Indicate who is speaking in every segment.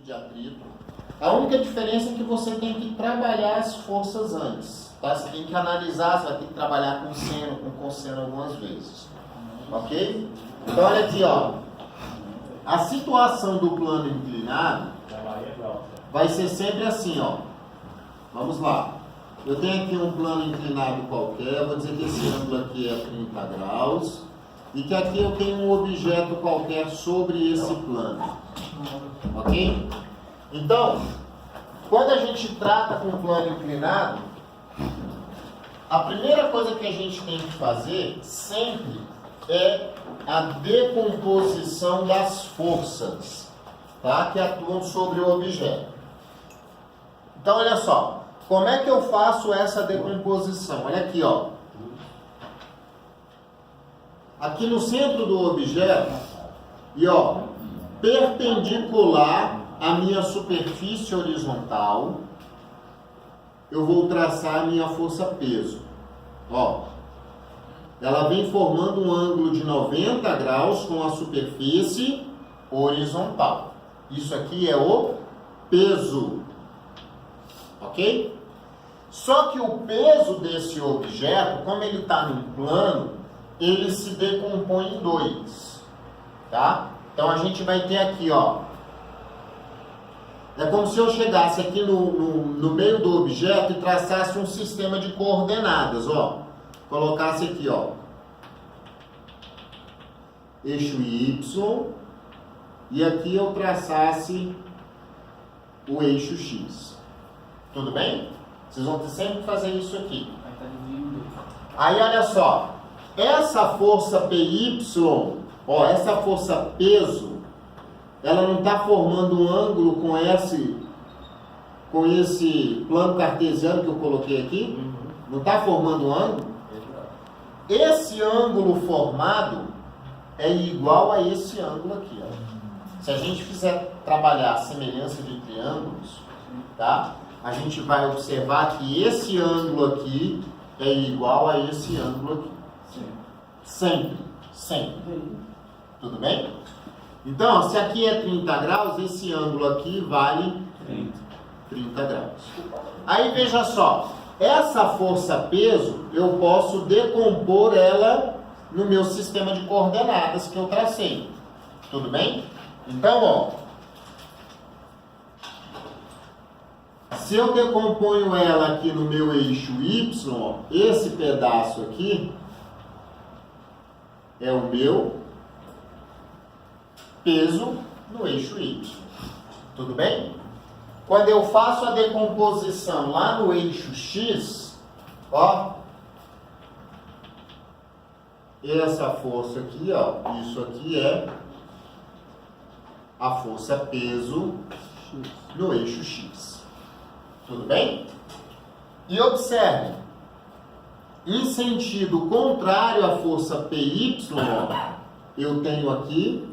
Speaker 1: de atrito. A única diferença é que você tem que trabalhar as forças antes. Tá? Você tem que analisar, você vai ter que trabalhar com seno, com cosseno algumas vezes. Ok? Então olha aqui, ó. A situação do plano inclinado vai ser sempre assim, ó. Vamos lá. Eu tenho aqui um plano inclinado qualquer, eu vou dizer que esse ângulo aqui é 30 graus e que aqui eu tenho um objeto qualquer sobre esse plano. Ok? Então, quando a gente trata com o plano inclinado, a primeira coisa que a gente tem que fazer sempre é a decomposição das forças, tá? Que atuam sobre o objeto. Então, olha só. Como é que eu faço essa decomposição? Olha aqui, ó. Aqui no centro do objeto, e ó, perpendicular à minha superfície horizontal, eu vou traçar a minha força peso. Ó, ela vem formando um ângulo de 90 graus com a superfície horizontal. Isso aqui é o peso. Ok? Só que o peso desse objeto, como ele está num plano, ele se decompõe em dois. Tá? Então a gente vai ter aqui, ó. É como se eu chegasse aqui no meio do objeto e traçasse um sistema de coordenadas, ó. Colocasse aqui, ó. Eixo Y. E aqui eu traçasse o eixo X. Tudo bem? Vocês vão ter sempre que fazer isso aqui. Aí olha só. Essa força PY, ó, essa força peso, ela não está formando um ângulo com esse plano cartesiano que eu coloquei aqui? Não está formando um ângulo? Esse ângulo formado é igual a esse ângulo aqui, ó. Se a gente fizer trabalhar a semelhança de triângulos, tá? A gente vai observar que esse ângulo aqui é igual a esse ângulo aqui. Sempre. Sempre. Tudo bem? Então, se aqui é 30 graus, esse ângulo aqui vale 30 graus. Aí, veja só. Essa força-peso, eu posso decompor ela no meu sistema de coordenadas que eu tracei. Tudo bem? Então, ó. Se eu decomponho ela aqui no meu eixo Y, ó, esse pedaço aqui é o meu peso no eixo Y. Tudo bem? Quando eu faço a decomposição lá no eixo X, ó, essa força aqui, ó, isso aqui é a força peso no eixo X. Tudo bem? E observe, em sentido contrário à força PY, ó, eu tenho aqui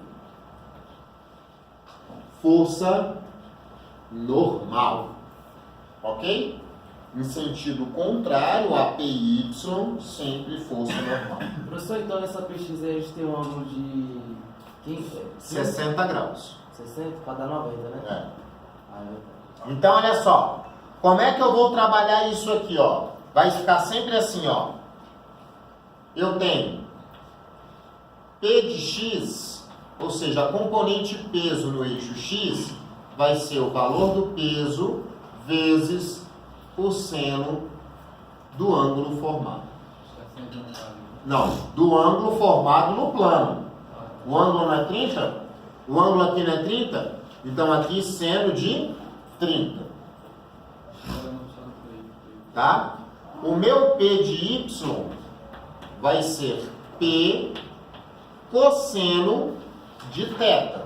Speaker 1: força normal. Ok? Em sentido contrário a PY, sempre força normal.
Speaker 2: Professor, então nessa PX aí a gente tem um ângulo de
Speaker 1: 60 graus.
Speaker 2: 60 para dar 90, né?
Speaker 1: É. Então, olha só. Como é que eu vou trabalhar isso aqui, ó? Vai ficar sempre assim, ó. Eu tenho P de X, ou seja, a componente peso no eixo X vai ser o valor do peso vezes o seno do ângulo formado. Não, do ângulo formado no plano. O ângulo não é 30? O ângulo aqui não é 30? Então aqui seno de 30. Tá? O meu P de Y vai ser P cosseno de θ.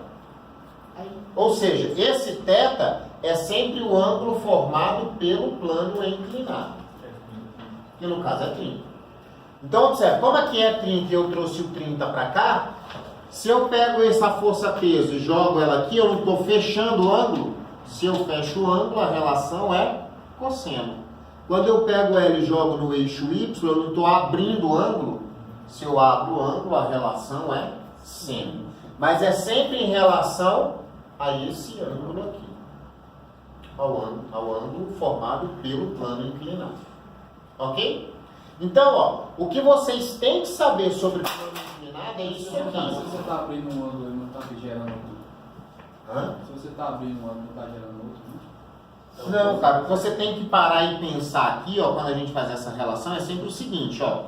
Speaker 1: Ou seja, esse θ é sempre o ângulo formado pelo plano inclinado. Que no caso é 30. Então, observe, como aqui é 30 e eu trouxe o 30 para cá, se eu pego essa força peso e jogo ela aqui, eu não estou fechando o ângulo. Se eu fecho o ângulo, a relação é cosseno. Quando eu pego ela e jogo no eixo Y, eu não estou abrindo o ângulo. Se eu abro o ângulo, a relação é seno. Mas é sempre em relação a esse ângulo aqui, ao ângulo formado pelo plano inclinado. Ok? Então, ó, o que vocês têm que saber sobre o plano inclinado é isso
Speaker 3: Se
Speaker 1: aqui.
Speaker 3: você está abrindo um ângulo e não está gerando outro.
Speaker 1: Hã?
Speaker 3: Se você está abrindo um ângulo e não está gerando outro.
Speaker 1: Não, cara, o que você tem que parar e pensar aqui, ó, quando a gente faz essa relação, é sempre o seguinte, ó.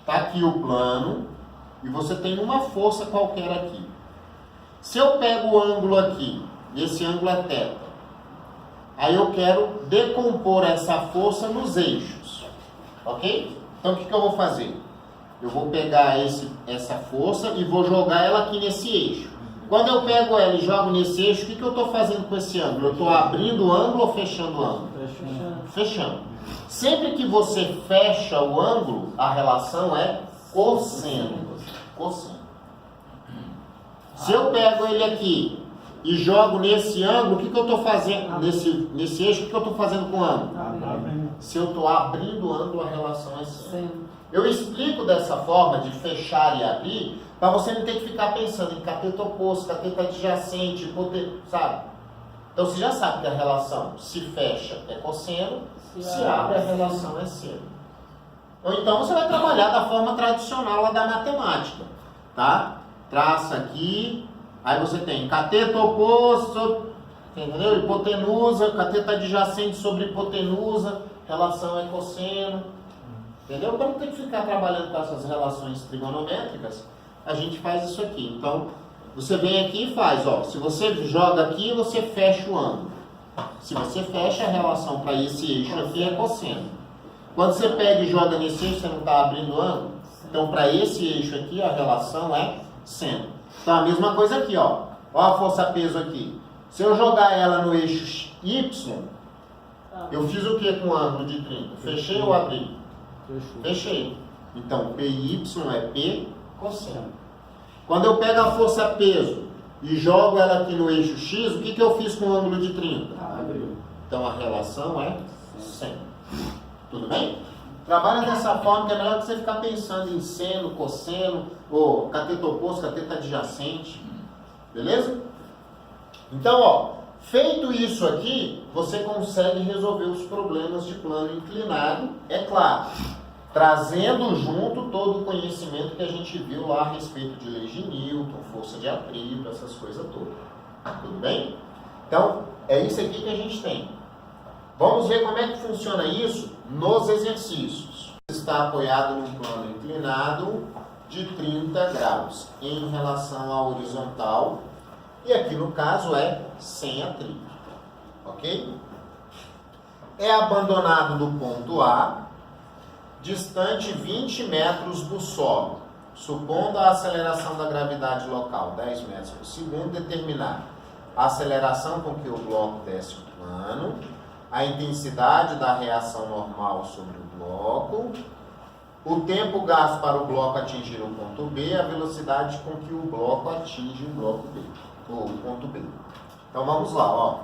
Speaker 1: Tá aqui o plano e você tem uma força qualquer aqui. Se eu pego o ângulo aqui, e esse ângulo é θ, aí eu quero decompor essa força nos eixos, ok? Então o que eu vou fazer? Eu vou pegar essa força e vou jogar ela aqui nesse eixo. Quando eu pego ela e jogo nesse eixo, o que eu estou fazendo com esse ângulo? Eu estou abrindo o ângulo ou fechando o ângulo? Fechando. Sempre que você fecha o ângulo, a relação é cosseno. Cosseno. Se eu pego ele aqui e jogo nesse ângulo, o que eu estou fazendo? Nesse eixo, o que eu estou fazendo com o ângulo? Se eu estou abrindo o ângulo, a relação é seno. Eu explico dessa forma de fechar e abrir, para você não ter que ficar pensando em cateto oposto, cateto adjacente, sabe? Então você já sabe que a relação se fecha é cosseno, se abre a relação é seno. Ou então você vai trabalhar da forma tradicional lá da matemática, tá? Traça aqui, aí você tem cateto oposto, entendeu? Hipotenusa, cateto adjacente sobre hipotenusa, relação é cosseno, entendeu? Para não ter que ficar trabalhando com essas relações trigonométricas, a gente faz isso aqui. Então, você vem aqui e faz, ó. Se você joga aqui, você fecha o ângulo. Se você fecha, a relação para esse eixo aqui é cosseno. Quando você pega e joga nesse eixo, você não está abrindo o ângulo? Então, para esse eixo aqui, a relação é seno. Então, a mesma coisa aqui, ó. Ó a força-peso aqui. Se eu jogar ela no eixo Y, eu fiz o que com o ângulo de 30? Fechei ou abri? Fechei. Então, PY é P cosseno. Quando eu pego a força-peso e jogo ela aqui no eixo X, o que eu fiz com o ângulo de 30?
Speaker 3: Abriu.
Speaker 1: Então a relação é seno. Tudo bem? Trabalha dessa forma, que é melhor que você ficar pensando em seno, cosseno, ou cateto oposto, cateto adjacente. Beleza? Então, ó, feito isso aqui, você consegue resolver os problemas de plano inclinado, é claro, trazendo junto todo o conhecimento que a gente viu lá a respeito de leis de Newton, força de atrito, essas coisas todas. Tudo bem? Então, é isso aqui que a gente tem. Vamos ver como é que funciona isso nos exercícios. Está apoiado num plano inclinado de 30 graus em relação à horizontal. E aqui no caso é sem atrito. Ok? É abandonado do ponto A, distante 20 metros do solo, supondo a aceleração da gravidade local, 10 metros por segundo, determinar a aceleração com que o bloco desce o plano, a intensidade da reação normal sobre o bloco, o tempo gasto para o bloco atingir o ponto B, a velocidade com que o bloco atinge o bloco B, ou o ponto B. Então vamos lá, ó.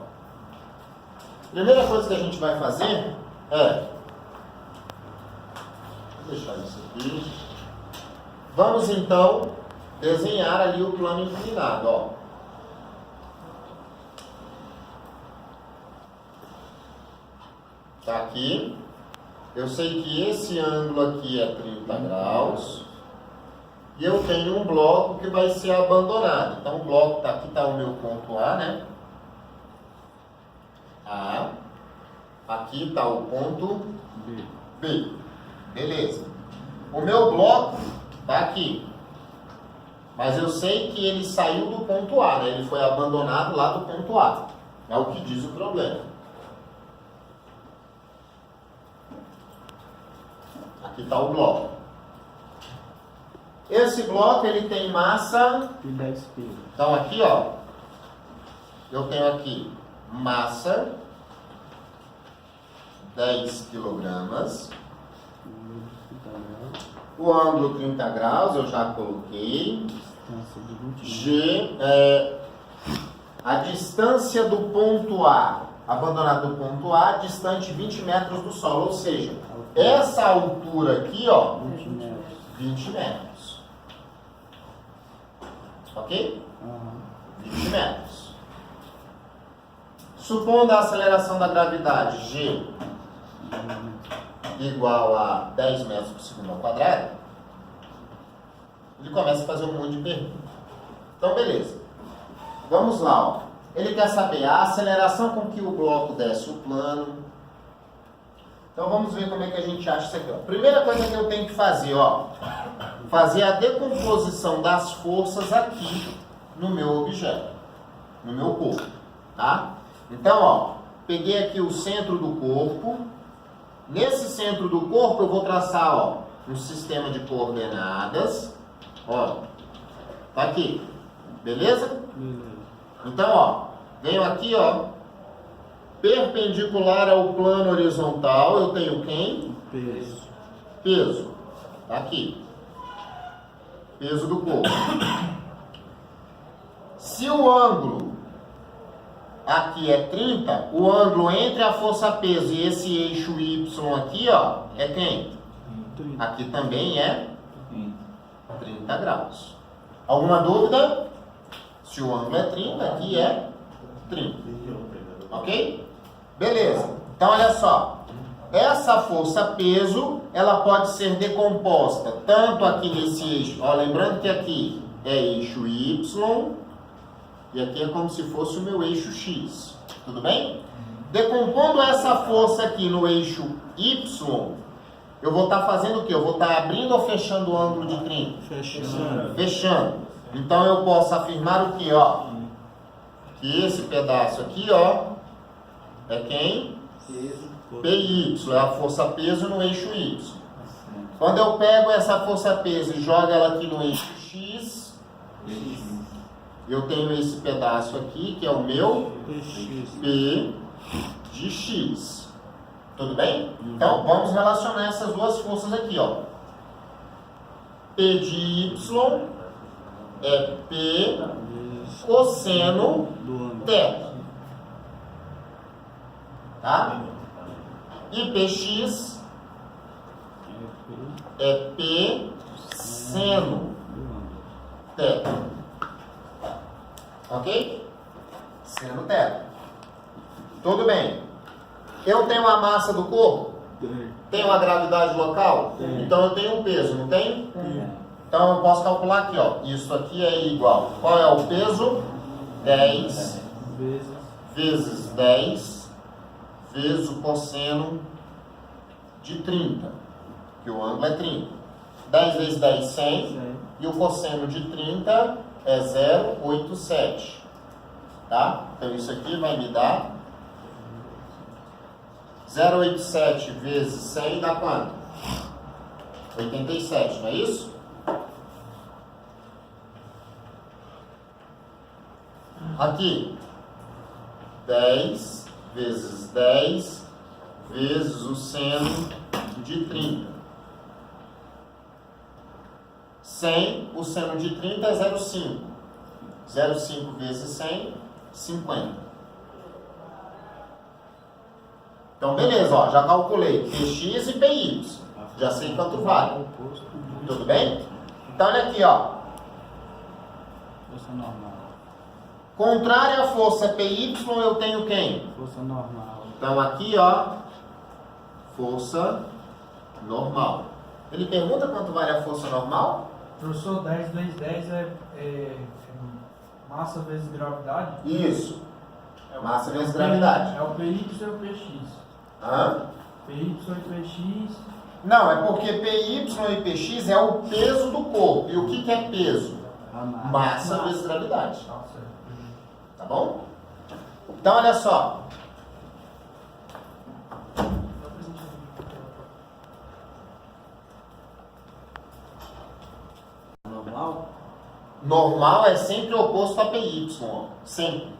Speaker 1: Primeira coisa que a gente vai fazer é... Vou deixar isso aqui. Vamos então desenhar ali o plano inclinado, ó. Tá aqui. Eu sei que esse ângulo aqui é 30 graus. E eu tenho um bloco que vai ser abandonado. Então o bloco tá aqui, tá o meu ponto A, né? A. Aqui tá o ponto B. Beleza. O meu bloco está aqui. Mas eu sei que ele saiu do ponto A, né? Ele foi abandonado lá do ponto A. É o que diz o problema. Aqui está o bloco. Esse bloco ele tem massa...
Speaker 2: E 10 kg.
Speaker 1: Então aqui, ó. Eu tenho aqui massa 10 kg. O ângulo 30 graus eu já coloquei. G é a distância do ponto A, abandonado do ponto A, distante 20 metros do solo. Ou seja, essa altura aqui, ó, 20 metros. Ok? 20 metros. Supondo a aceleração da gravidade G igual a 10 metros por segundo ao quadrado, ele começa a fazer um monte de perguntas. Então, beleza. Vamos lá, ó. Ele quer saber a aceleração com que o bloco desce o plano. Então, vamos ver como é que a gente acha isso aqui, ó. Primeira coisa que eu tenho que fazer, ó. Fazer a decomposição das forças aqui no meu objeto, no meu corpo, tá? Então, ó, peguei aqui o centro do corpo. Nesse centro do corpo eu vou traçar, ó, um sistema de coordenadas, ó, tá aqui, beleza? Então, ó, venho aqui, ó, perpendicular ao plano horizontal, eu tenho quem?
Speaker 2: Peso.
Speaker 1: Peso, tá aqui, peso do corpo. Se o ângulo aqui é 30, o ângulo entre a força peso e esse eixo Y aqui, ó, é quem?
Speaker 2: 30.
Speaker 1: Aqui também é 30 graus. Alguma dúvida? Se o ângulo é 30, aqui é 30. Ok? Beleza. Então, olha só. Essa força peso, ela pode ser decomposta tanto aqui nesse eixo. Ó, lembrando que aqui é eixo Y. E aqui é como se fosse o meu eixo X. Tudo bem? Decompondo essa força aqui no eixo Y, eu vou estar fazendo o quê? Eu vou estar abrindo ou fechando o ângulo de 30?
Speaker 2: Fechando.
Speaker 1: Fechando. Então eu posso afirmar o quê? Ó, que esse pedaço aqui, ó, é quem? PY, é a força peso no eixo Y. Quando eu pego essa força peso e jogo ela aqui no eixo X, eu tenho esse pedaço aqui, que é o meu P de X. Tudo bem? Então, vamos relacionar essas duas forças aqui, ó. P de Y é P cosseno θ. Tá? E PX é P seno θ. Ok? Seno θ. Tudo bem. Eu tenho a massa do corpo? Tenho a gravidade local? Então eu tenho um peso, não tenho? Então eu posso calcular aqui, ó. Isso aqui é igual. Qual é o peso? 10 vezes 10 vezes o cosseno de 30. Que o ângulo é 30. 10 vezes 10, 100. E o cosseno de 30 é 0,87. Tá? Então isso aqui vai me dar 0,87 vezes 100 dá quanto? 87, não é isso? Aqui, 10 vezes 10 vezes o seno de 30. 100, o seno de 30 é 0,5. 0,5 vezes 100, 50. Então, beleza, ó, já calculei Px e Py. Já sei quanto vale. Tudo bem? Então, olha aqui, ó.
Speaker 3: Força normal.
Speaker 1: Contrária à força Py, eu tenho quem?
Speaker 3: Força normal.
Speaker 1: Então, aqui, ó, força normal. Ele pergunta quanto vale a força normal?
Speaker 4: Professor, 10 vezes 10 é massa vezes gravidade?
Speaker 1: Isso. Massa vezes gravidade.
Speaker 4: É o PY e o PX.
Speaker 1: Hã?
Speaker 4: PY e PX.
Speaker 1: Não, é porque PY e PX é o peso do corpo. E o que é peso? Massa vezes gravidade.
Speaker 4: Tá certo.
Speaker 1: Tá bom? Então, olha só.
Speaker 2: Normal,
Speaker 1: Normal é sempre oposto a PY, ó. Sempre.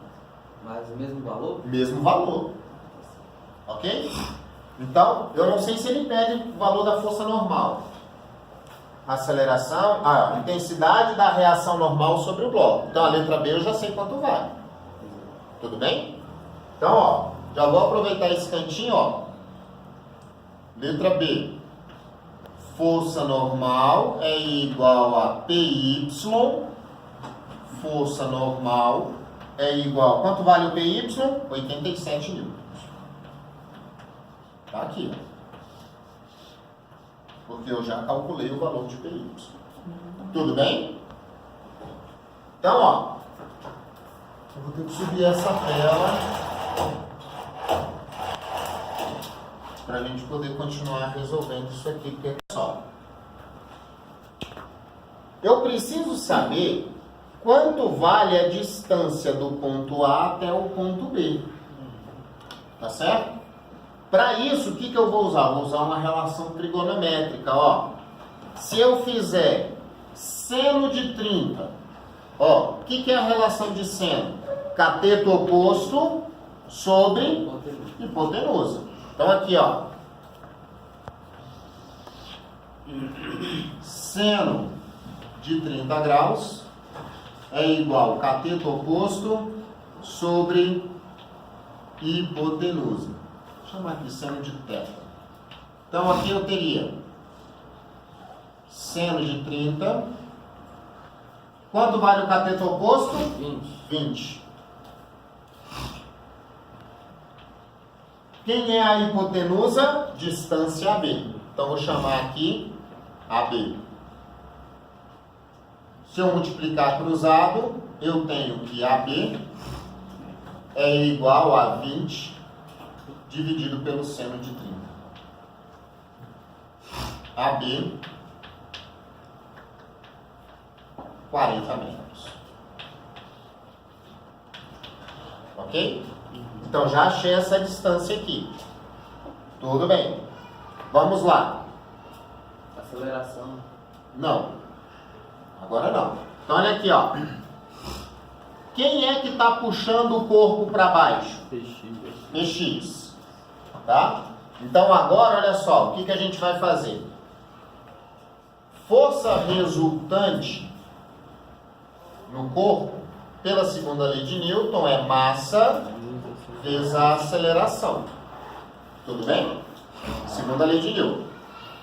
Speaker 2: mas o mesmo valor?
Speaker 1: Mesmo valor. Ok? Então, eu não sei se ele pede o valor da força normal. Aceleração, intensidade da reação normal sobre o bloco. Então, a letra B eu já sei quanto vale. Tudo bem? Então, ó, já vou aproveitar esse cantinho, ó. Letra B. Força normal é igual a PY, força normal, é igual... Quanto vale o PY? 87 newtons. Tá aqui, ó. Porque eu já calculei o valor de PY. Tudo bem? Então, ó. Eu vou ter que subir essa tela para a gente poder continuar resolvendo isso aqui, porque é só. Eu preciso saber quanto vale a distância do ponto A até o ponto B. Tá certo? Para isso, o que eu vou usar? Vou usar uma relação trigonométrica, ó. Se eu fizer seno de 30, ó, o que é a relação de seno? Cateto oposto sobre hipotenusa. Então aqui, ó. Seno de 30 graus é igual cateto oposto sobre hipotenusa. Vou chamar aqui seno de θ. Então aqui eu teria seno de 30. Quanto vale o cateto oposto? 20. Quem é a hipotenusa? Distância AB. Então vou chamar aqui AB. Se eu multiplicar cruzado, eu tenho que AB é igual a 20 dividido pelo seno de 30. AB, 40 metros. Ok? Então já achei essa distância aqui. Tudo bem. Vamos lá.
Speaker 2: Aceleração.
Speaker 1: Não. Agora não. Então olha aqui, ó. Quem é que está puxando o corpo para baixo? PX. Tá? Então agora, olha só, o que a gente vai fazer? Força resultante no corpo, pela segunda lei de Newton, é massa vezes a aceleração. Tudo bem? Segunda lei de Newton.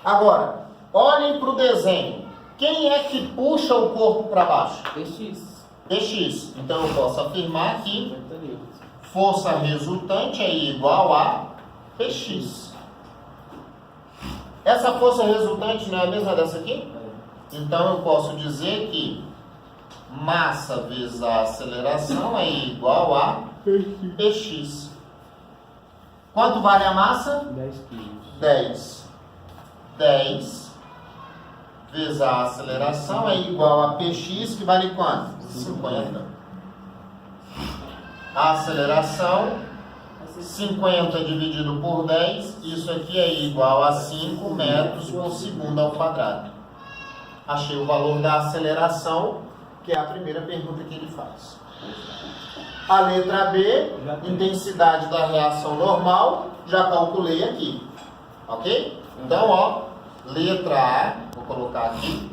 Speaker 1: Agora, olhem para o desenho. Quem é que puxa o corpo para baixo?
Speaker 2: PX.
Speaker 1: PX. Então eu posso afirmar que força resultante é igual a PX. Essa força resultante não é a mesma dessa aqui? Então eu posso dizer que massa vezes a aceleração é igual a PX. Quanto vale a massa?
Speaker 3: 10 quilos.
Speaker 1: 10. 10 vezes a aceleração é igual a PX, que vale quanto? 50. A aceleração, 50 dividido por 10, isso aqui é igual a 5 metros por segundo ao quadrado. Achei o valor da aceleração, que é a primeira pergunta que ele faz. A letra B, intensidade da reação normal, já calculei aqui. Ok? Então, ó, letra A, vou colocar aqui.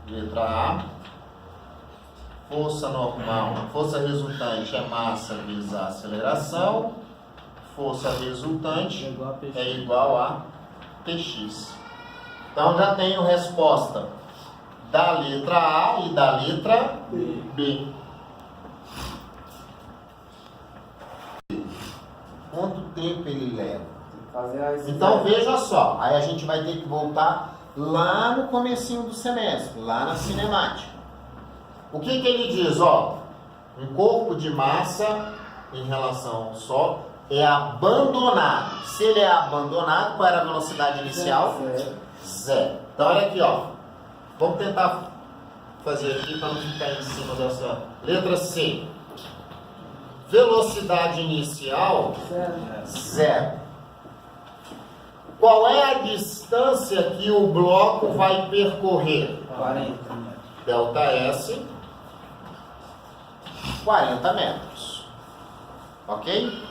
Speaker 1: Letra A. Força normal, força resultante é massa vezes a aceleração. Força resultante é igual a PX. Então já tenho resposta da letra A e da letra B. Quanto tempo ele leva? Então veja só, aí a gente vai ter que voltar lá no comecinho do semestre, lá na cinemática. O que ele diz? Ó, um corpo de massa em relação ao Sol é abandonado. Se ele é abandonado, qual era a velocidade inicial? Zero. Então olha aqui, ó. Vamos tentar fazer aqui para não ficar em cima dessa letra C. Velocidade inicial, zero. Qual é a distância que o bloco vai percorrer?
Speaker 2: 40.
Speaker 1: Delta S, 40 metros. Ok?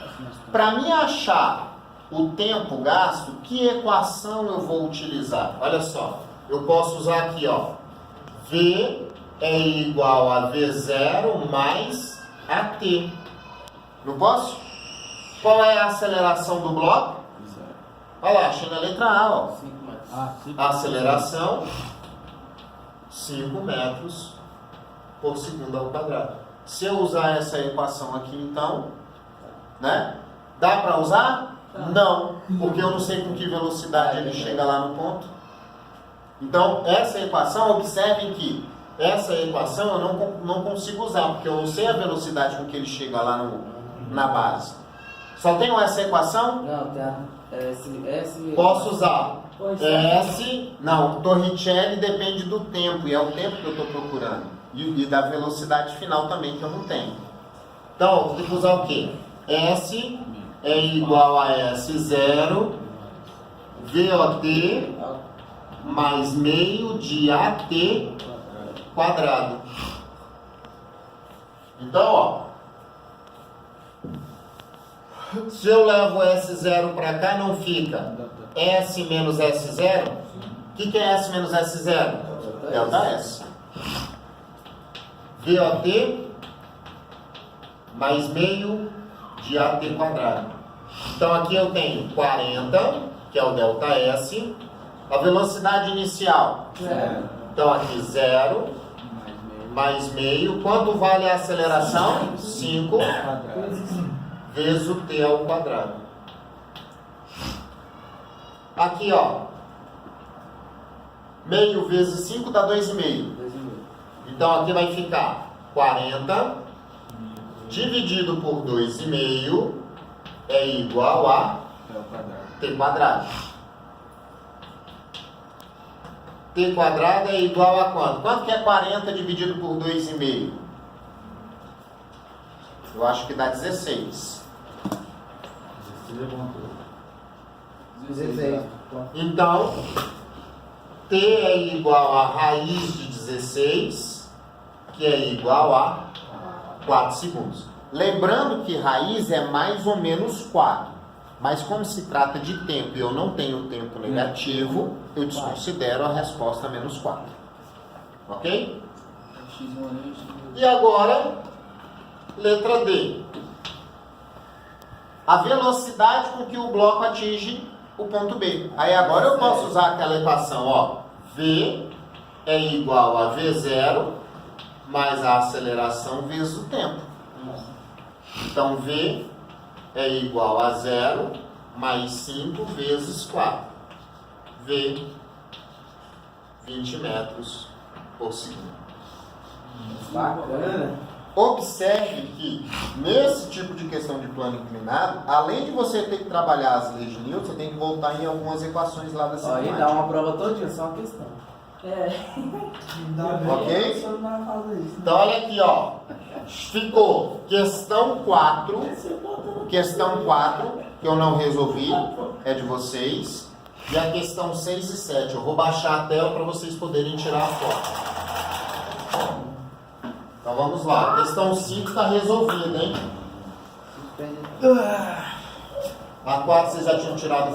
Speaker 1: Para me achar o tempo gasto, que equação eu vou utilizar? Olha só, eu posso usar aqui, ó. V é igual a V0 mais AT. Não posso? Qual é a aceleração do bloco? Olha lá, achei na letra A, ó. A aceleração, 5 metros por segundo ao quadrado. Se eu usar essa equação aqui, então, né? Dá para usar? Não, porque eu não sei com que velocidade ele chega lá no ponto. Então, essa equação, observem que essa equação eu não consigo usar, porque eu não sei a velocidade com que ele chega lá na base. Só tenho essa equação?
Speaker 2: Não, tem a S.
Speaker 1: Posso usar S. Não, Torricelli depende do tempo, e é o tempo que eu estou procurando. E da velocidade final também, que eu não tenho. Então, eu vou ter que usar o quê? S é igual a S0 VOT mais meio de AT quadrado. Então, ó, se eu levo S0 para cá, não fica S menos S0? O que é S menos S0? Delta S. VOT mais meio de AT quadrado. Então aqui eu tenho 40, que é o delta S. A velocidade inicial?
Speaker 2: Zero.
Speaker 1: Então aqui 0 mais meio. Quanto vale a aceleração? 5 vezes o T ao quadrado. Aqui, ó. Meio vezes 5 dá 2,5. Então aqui vai ficar 40 dividido por 2,5 é igual a T quadrado. T quadrado é igual a quanto? Quanto que é 40 dividido por 2,5? Eu acho que dá 16.
Speaker 2: 16.
Speaker 1: Então, T é igual a raiz de 16, que é igual a 4 segundos. Lembrando que raiz é mais ou menos 4. Mas como se trata de tempo e eu não tenho tempo negativo, eu desconsidero a resposta menos 4. Ok? E agora, letra D. A velocidade com que o bloco atinge o ponto B. Aí agora eu posso usar aquela equação, ó. V é igual a V0 mais a aceleração vezes o tempo. Então, V é igual a 0 mais 5 vezes 4. V, 20 metros por segundo.
Speaker 2: Bacana.
Speaker 1: Observe que, nesse tipo de questão de plano inclinado, além de você ter que trabalhar as leis de Newton, você tem que voltar em algumas equações lá da
Speaker 2: Aí
Speaker 1: sistemática.
Speaker 2: dá uma prova todinha, só uma questão.
Speaker 1: Ok? Então, olha aqui, ó. Ficou questão 4. Questão 4, que eu não resolvi, é de vocês. E a questão 6 e 7. Eu vou baixar a tela para vocês poderem tirar a foto. Então, vamos lá. A questão 5 está resolvida, hein? A 4 vocês já tinham tirado